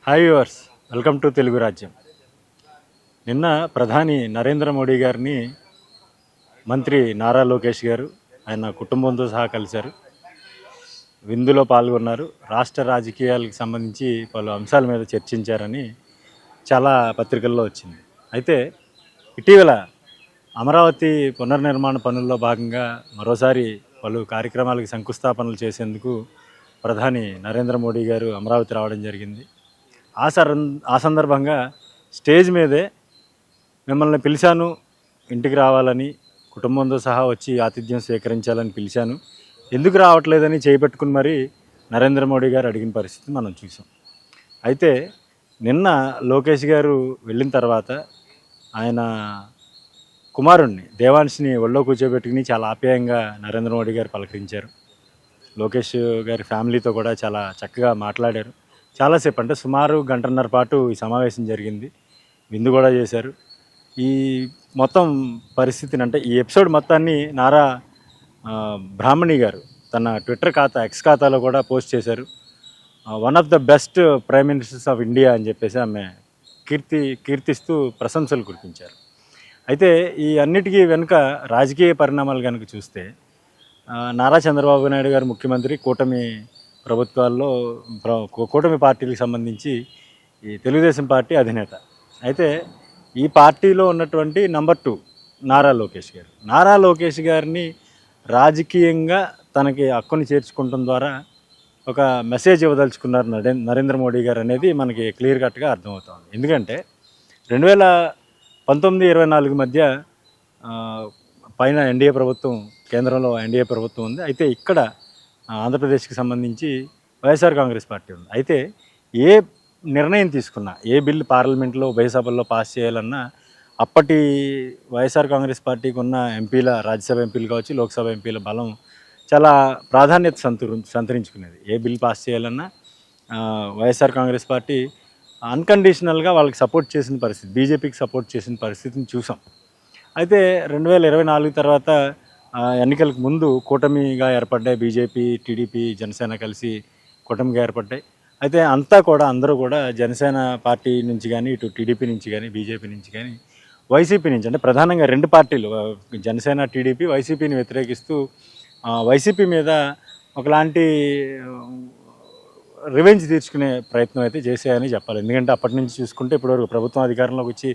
Hi viewers, welcome to Telugu రాజ్యం. నిన్న ప్రధాని నరేంద్ర మోడీ గారిని మంత్రి నారా లోకేష్ గారు ఆయన కుటుంబంతో సహా కలిశారు. విందులో పాల్గొన్నారు. రాష్ట్ర రాజకీయాలకు సంబంధించి పలు అంశాల మీద చర్చించారని చాలా పత్రికల్లో వచ్చింది. అయితే ఇటీవల అమరావతి పునర్నిర్మాణ పనుల్లో భాగంగా మరోసారి పలు కార్యక్రమాలకు శంకుస్థాపనలు చేసేందుకు ప్రధాని నరేంద్ర మోడీ గారు అమరావతి రావడం జరిగింది. ఆ సందర్భంగా స్టేజ్ మీదే మిమ్మల్ని పిలిచాను, ఇంటికి రావాలని, కుటుంబంతో సహా వచ్చి ఆతిథ్యం స్వీకరించాలని పిలిచాను, ఎందుకు రావట్లేదని చేపట్టుకుని మరీ నరేంద్ర మోడీ గారు అడిగిన పరిస్థితి మనం చూసాం. అయితే నిన్న లోకేష్ గారు వెళ్ళిన తర్వాత ఆయన కుమారుణ్ణి దేవాంష్ని ఒళ్ళో కూర్చోబెట్టుకుని చాలా ఆప్యాయంగా నరేంద్ర మోడీ గారు పలకరించారు. లోకేష్ గారి ఫ్యామిలీతో కూడా చాలా చక్కగా మాట్లాడారు. చాలాసేపు, అంటే సుమారు గంటన్నర పాటు ఈ సమావేశం జరిగింది. విందు కూడా చేశారు. ఈ మొత్తం పరిస్థితిని, అంటే ఈ ఎపిసోడ్ మొత్తాన్ని నారా బ్రాహ్మణి గారు తన ట్విట్టర్ ఖాతా, ఎక్స్ ఖాతాలో కూడా పోస్ట్ చేశారు. One of the best prime ministers of India అని చెప్పేసి ఆమె కీర్తిస్తూ ప్రశంసలు కురిపించారు. అయితే ఈ అన్నిటికీ వెనుక రాజకీయ పరిణామాలు కనుక చూస్తే నారా చంద్రబాబు నాయుడు గారు ముఖ్యమంత్రి, కూటమి ప్రభుత్వాల్లో కూటమి పార్టీలకు సంబంధించి ఈ తెలుగుదేశం పార్టీ అధినేత. అయితే ఈ పార్టీలో ఉన్నటువంటి నంబర్ 2 నారా లోకేష్ గారిని రాజకీయంగా తనకి హక్కుని చేర్చుకోవడం ద్వారా ఒక మెసేజ్ ఇవ్వదలుచుకున్నారు నరేంద్ర మోడీ గారు అనేది మనకి క్లియర్ కట్గా అర్థమవుతుంది. ఎందుకంటే 2019-24 మధ్య పైన ఎన్డీఏ ప్రభుత్వం, కేంద్రంలో ఎన్డీఏ ప్రభుత్వం ఉంది. అయితే ఇక్కడ ఆంధ్రప్రదేశ్కి సంబంధించి వైఎస్ఆర్ కాంగ్రెస్ పార్టీ ఉంది. అయితే ఏ నిర్ణయం తీసుకున్నా, ఏ బిల్లు పార్లమెంట్లో ఉభయ సభల్లో పాస్ చేయాలన్నా అప్పటి వైఎస్ఆర్ కాంగ్రెస్ పార్టీకి ఉన్న ఎంపీల, రాజ్యసభ ఎంపీలు కావచ్చు, లోక్సభ ఎంపీల బలం చాలా ప్రాధాన్యత సంతరించుకునేది. ఏ బిల్ పాస్ చేయాలన్నా వైఎస్ఆర్ కాంగ్రెస్ పార్టీ అన్కండిషనల్గా వాళ్ళకి సపోర్ట్ చేసిన పరిస్థితి, బీజేపీకి సపోర్ట్ చేసిన పరిస్థితిని చూసాం. అయితే 2024 తర్వాత ఎన్నికలకు ముందు కూటమిగా ఏర్పడ్డాయి. బీజేపీ, టీడీపీ, జనసేన కలిసి కూటమిగా ఏర్పడ్డాయి. అయితే అందరూ కూడా జనసేన పార్టీ నుంచి కానీ, ఇటు టీడీపీ నుంచి కానీ, బీజేపీ నుంచి కానీ, వైసీపీ నుంచి, అంటే ప్రధానంగా 2 పార్టీలు, జనసేన, టీడీపీ, వైసీపీని వ్యతిరేకిస్తూ వైసీపీ మీద ఒకలాంటి రివెంజ్ తీర్చుకునే ప్రయత్నం అయితే చేశాయని చెప్పాలి. ఎందుకంటే అప్పటి నుంచి చూసుకుంటే ఇప్పటివరకు ప్రభుత్వం అధికారంలోకి వచ్చి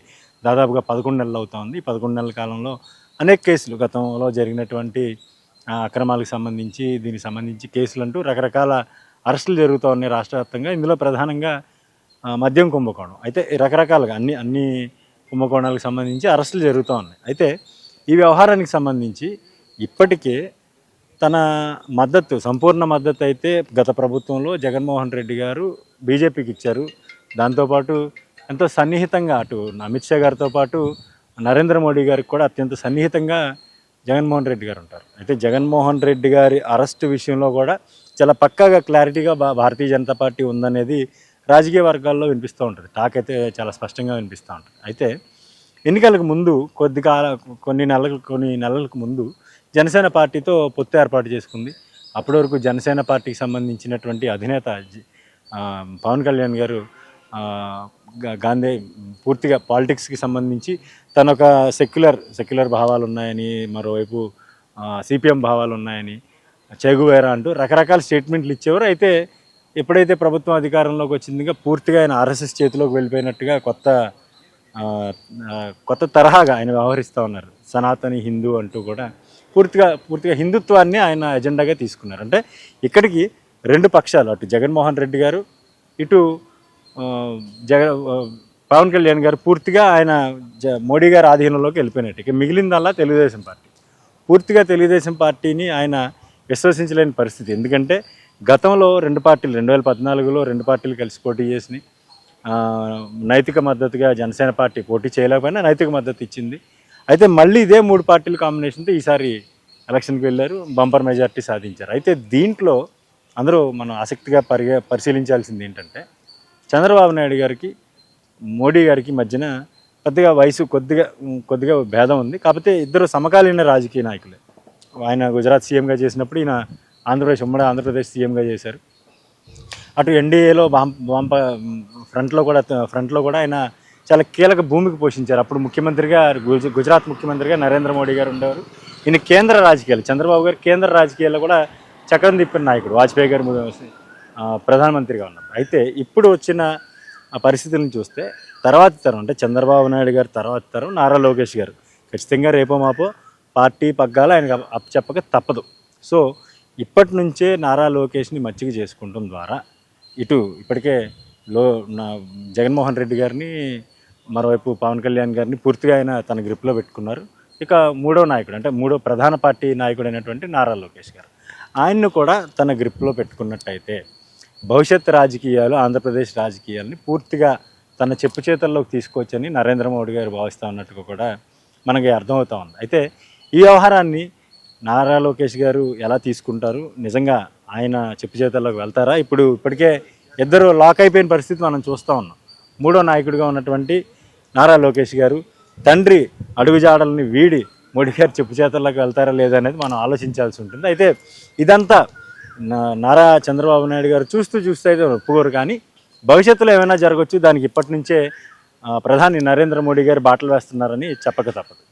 దాదాపుగా 11 నెలలు అవుతా ఉంది. 11 నెలల కాలంలో అనేక కేసులు, గతంలో జరిగినటువంటి అక్రమాలకు సంబంధించి, దీనికి సంబంధించి కేసులు అంటూ రకరకాల అరెస్టులు జరుగుతూ ఉన్నాయి రాష్ట్ర వ్యాప్తంగా. ఇందులో ప్రధానంగా మద్యం కుంభకోణం. అయితే రకరకాలుగా అన్ని కుంభకోణాలకు సంబంధించి అరెస్టులు జరుగుతూ ఉన్నాయి. అయితే ఈ వ్యవహారానికి సంబంధించి ఇప్పటికే తన మద్దతు, సంపూర్ణ మద్దతు అయితే గత ప్రభుత్వంలో జగన్మోహన్ రెడ్డి గారు బీజేపీకి ఇచ్చారు. దాంతోపాటు ఎంతో సన్నిహితంగా అటు అమిత్ షా గారితో పాటు నరేంద్ర మోడీ గారికి కూడా అత్యంత సన్నిహితంగా జగన్మోహన్ రెడ్డి గారు ఉంటారు. అయితే జగన్మోహన్ రెడ్డి గారి అరెస్టు విషయంలో కూడా చాలా పక్కాగా క్లారిటీగా భారతీయ జనతా పార్టీ ఉందనేది రాజకీయ వర్గాల్లో వినిపిస్తూ ఉంటుంది. టాక్ అయితే చాలా స్పష్టంగా వినిపిస్తూ ఉంటుంది. అయితే ఎన్నికలకు ముందు కొన్ని నెలలకు ముందు జనసేన పార్టీతో పొత్తు ఏర్పాటు చేసుకుంది. అప్పటి వరకు జనసేన పార్టీకి సంబంధించినటువంటి అధినేత పవన్ కళ్యాణ్ గారు గాంధీ పూర్తిగా పాలిటిక్స్కి సంబంధించి తన ఒక సెక్యులర్ భావాలు ఉన్నాయని, మరోవైపు సిపిఎం భావాలు ఉన్నాయని, చెగువేరా అంటూ రకరకాల స్టేట్మెంట్లు ఇచ్చేవారు. అయితే ఎప్పుడైతే ప్రభుత్వం అధికారంలోకి వచ్చిందిగా పూర్తిగా ఆయన ఆర్ఎస్ఎస్ చేతిలోకి వెళ్ళిపోయినట్టుగా కొత్త తరహాగా ఆయన వ్యవహరిస్తూ ఉన్నారు. సనాతని హిందూ అంటూ కూడా పూర్తిగా హిందుత్వాన్ని ఆయన ఎజెండాగా తీసుకున్నారు. అంటే ఇక్కడికి 2 పక్షాలు, అటు జగన్మోహన్ రెడ్డి గారు, ఇటు పవన్ కళ్యాణ్ గారు పూర్తిగా ఆయన మోడీ గారి ఆధీనంలోకి వెళ్ళిపోయినట్టు. ఇక మిగిలిందల్లా తెలుగుదేశం పార్టీ. పూర్తిగా తెలుగుదేశం పార్టీని ఆయన విశ్వసించలేని పరిస్థితి. ఎందుకంటే గతంలో 2 పార్టీలు 2014లో 2 పార్టీలు కలిసి పోటీ చేసినాయి. నైతిక మద్దతుగా జనసేన పార్టీ పోటీ చేయలేకపోయినా నైతిక మద్దతు ఇచ్చింది. అయితే మళ్ళీ ఇదే 3 పార్టీల కాంబినేషన్తో ఈసారి ఎలక్షన్కి వెళ్ళారు, బంపర్ మెజారిటీ సాధించారు. అయితే దీంట్లో అందరూ మనం ఆసక్తిగా పరిశీలించాల్సింది ఏంటంటే, చంద్రబాబు నాయుడు గారికి మోడీ గారికి మధ్యన పెద్దగా వయసు కొద్దిగా భేదం ఉంది. కాకపోతే ఇద్దరు సమకాలీన రాజకీయ నాయకులే. ఆయన గుజరాత్ సీఎంగా చేసినప్పుడు ఈయన ఉమ్మడి ఆంధ్రప్రదేశ్ సీఎంగా చేశారు. అటు ఎన్డీఏలో ఫ్రంట్లో కూడా ఆయన చాలా కీలక భూమికి పోషించారు. అప్పుడు ముఖ్యమంత్రిగా గుజరాత్ ముఖ్యమంత్రిగా నరేంద్ర మోడీ గారు ఉండేవారు. ఈయన కేంద్ర రాజకీయాలు, చంద్రబాబు గారు కేంద్ర రాజకీయాల్లో కూడా చక్రం తిప్పిన నాయకుడు, వాజ్పేయి గారు ప్రధానమంత్రిగా ఉన్నారు. అయితే ఇప్పుడు వచ్చిన ఆ పరిస్థితులను చూస్తే తర్వాతి తరం అంటే చంద్రబాబు నాయుడు గారు తర్వాతి తరం నారా లోకేష్ గారు ఖచ్చితంగా రేపో మాపో పార్టీ పగ్గాలు ఆయనకు అప్పచెప్పక తప్పదు. సో ఇప్పటి నుంచే నారా లోకేష్ని మచ్చిక చేసుకుంటాం ద్వారా ఇప్పటికే లో నా జగన్మోహన్ రెడ్డి గారిని, మరోవైపు పవన్ కళ్యాణ్ గారిని పూర్తిగా ఆయన తన గ్రిప్లో పెట్టుకున్నారు. ఇక మూడో నాయకుడు అంటే మూడో ప్రధాన పార్టీ నాయకుడు అయినటువంటి నారా లోకేష్ గారు, ఆయన్ను కూడా తన గ్రిప్లో పెట్టుకున్నట్టయితే భవిష్యత్ రాజకీయాలు, ఆంధ్రప్రదేశ్ రాజకీయాలని పూర్తిగా తన చెప్పు చేతల్లోకి తీసుకొచ్చని నరేంద్ర మోడీ గారు భావిస్తూ ఉన్నట్టుగా కూడా మనకి అర్థమవుతూ ఉంది. అయితే ఈ వ్యవహారాన్ని నారా లోకేష్ గారు ఎలా తీసుకుంటారు, నిజంగా ఆయన చెప్పు చేతల్లోకి వెళ్తారా? ఇప్పటికే ఇద్దరు లాక్ అయిపోయిన పరిస్థితి మనం చూస్తూ ఉన్నాం. మూడో నాయకుడిగా ఉన్నటువంటి నారా లోకేష్ గారు తండ్రి అడుగుజాడల్ని వీడి మోడీ గారు చెప్పు చేతల్లోకి వెళ్తారా లేదా అనేది మనం ఆలోచించాల్సి ఉంటుంది. అయితే ఇదంతా నారా చంద్రబాబు నాయుడు గారు చూస్తూ అయితే ఒప్పుకోరు, కానీ భవిష్యత్తులో ఏమైనా జరగవచ్చు. దానికి ఇప్పటి నుంచే ప్రధాని నరేంద్ర మోడీ గారు బాటలు వేస్తున్నారని చెప్పక తప్పదు.